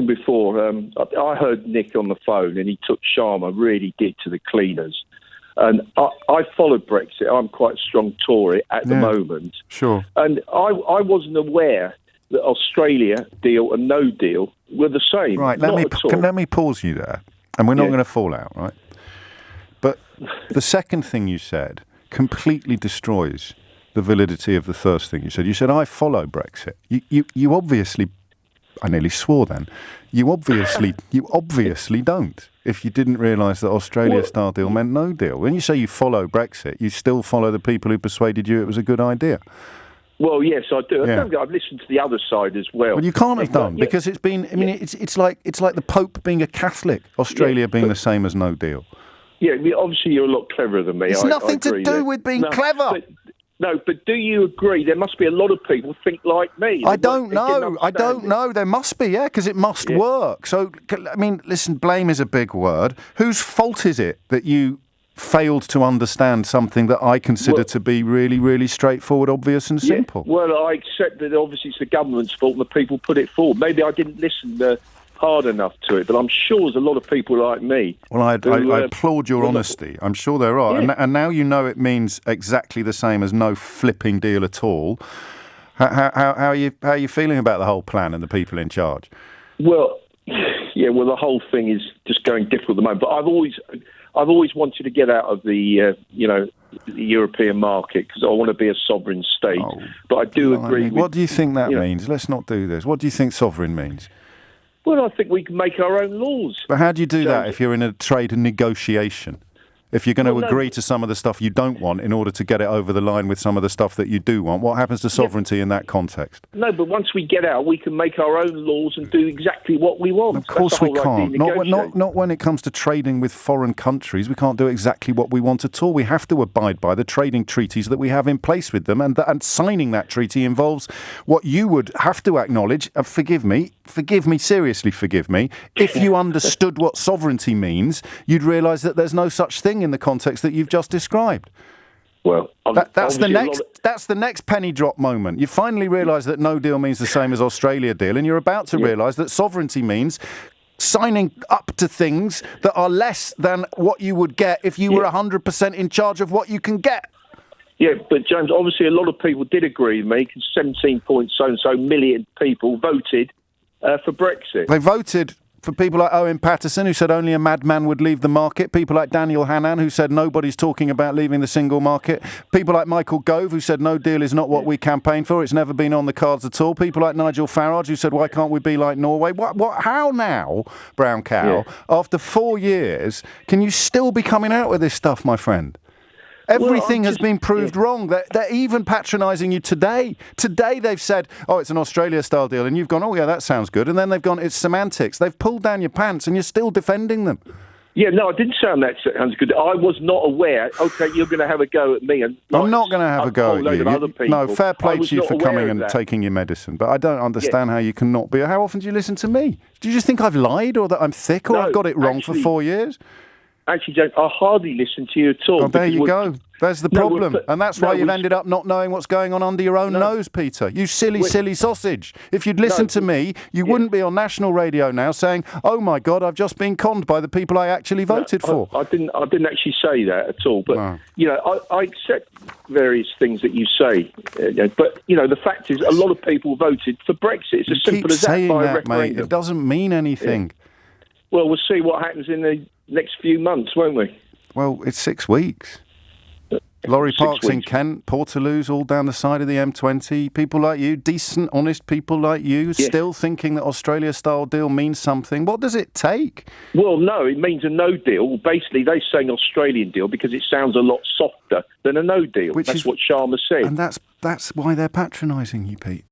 before. I heard Nick on the phone, and he took Sharma, really did, to the cleaners. And I followed Brexit. I'm quite a strong Tory at the moment. Sure. And I wasn't aware that Australia deal and no deal were the same. Right, let me pause you there. And we're not going to fall out, right? But the second thing you said completely destroys the validity of the first thing you said. You said, I follow Brexit. You obviously, I nearly swore then, you obviously don't. If you didn't realise that Australia-style deal meant no deal. When you say you follow Brexit, you still follow the people who persuaded you it was a good idea. Well, yes, I do. Yeah. I've listened to the other side as well. Well, you can't have done, because it's been, I mean, it's like the Pope being a Catholic, Australia being the same as no deal. Yeah, obviously you're a lot cleverer than me. It's nothing to do with being clever. But do you agree there must be a lot of people think like me? I don't know. There must be, because it must work. So, I mean, listen, blame is a big word. Whose fault is it that you failed to understand something that I consider to be really, really straightforward, obvious and simple? Well, I accept that obviously it's the government's fault and the people put it forward. Maybe I didn't listen hard enough to it, but I'm sure there's a lot of people like me. Well, I applaud your honesty. I'm sure there are. Yeah. And now you know it means exactly the same as no flipping deal at all. How are you feeling about the whole plan and the people in charge? Well, the whole thing is just going difficult at the moment. But I've always wanted to get out of the European market because I want to be a sovereign state. But I do agree. What do you think that means? Let's not do this. What do you think sovereign means? Well, I think we can make our own laws. But how do you do that if you're in a trade negotiation? If you're going to agree to some of the stuff you don't want in order to get it over the line with some of the stuff that you do want, what happens to sovereignty in that context? No, but once we get out, we can make our own laws and do exactly what we want. Of course we can't. Not when it comes to trading with foreign countries. We can't do exactly what we want at all. We have to abide by the trading treaties that we have in place with them, and signing that treaty involves what you would have to acknowledge. Forgive me, seriously forgive me. If you understood what sovereignty means, you'd realise that there's no such thing in the context that you've just described. Well, that's the next penny drop moment. You finally realise that no deal means the same as Australia deal, and you're about to realise that sovereignty means signing up to things that are less than what you would get if you were 100% in charge of what you can get. Yeah, but James, obviously a lot of people did agree with me because 17.so million people voted for Brexit. They voted for people like Owen Paterson, who said only a madman would leave the market. People like Daniel Hannan, who said nobody's talking about leaving the single market. People like Michael Gove, who said no deal is not what we campaign for. It's never been on the cards at all. People like Nigel Farage, who said, why can't we be like Norway? How now, Brown Cow, after 4 years, can you still be coming out with this stuff, my friend? Everything has been proved wrong. They're even patronising you today. Today they've said, it's an Australia-style deal, and you've gone, that sounds good. And then they've gone, it's semantics. They've pulled down your pants, and you're still defending them. Yeah, no, I didn't sound that sounds good. I was not aware. Okay, you're going to have a go at me. And I'm not going to have a go at you. No, fair play to you for coming and taking your medicine. But I don't understand how you can not be. How often do you listen to me? Do you just think I've lied or that I'm thick or I've got it wrong for 4 years? Actually, James, I hardly listen to you at all. Oh, there you go. There's the problem. And that's why you've ended up not knowing what's going on under your own nose, Peter. You silly sausage. If you'd listened to me, you wouldn't be on national radio now saying, oh, my God, I've just been conned by the people I actually voted for. I didn't actually say that at all. But, I accept various things that you say. But, the fact is, a lot of people voted for Brexit. It's as simple as that by a referendum. Mate. It doesn't mean anything. Yeah. Well, we'll see what happens in the next few months, won't we? Well, it's 6 weeks. Lorry parks in Kent, Portaloos, all down the side of the M20. People like you, decent, honest people like you, still thinking that Australia-style deal means something. What does it take? Well, no, it means a no deal. Basically, they're saying Australian deal because it sounds a lot softer than a no deal. That's what Sharma said. And that's why they're patronising you, Pete.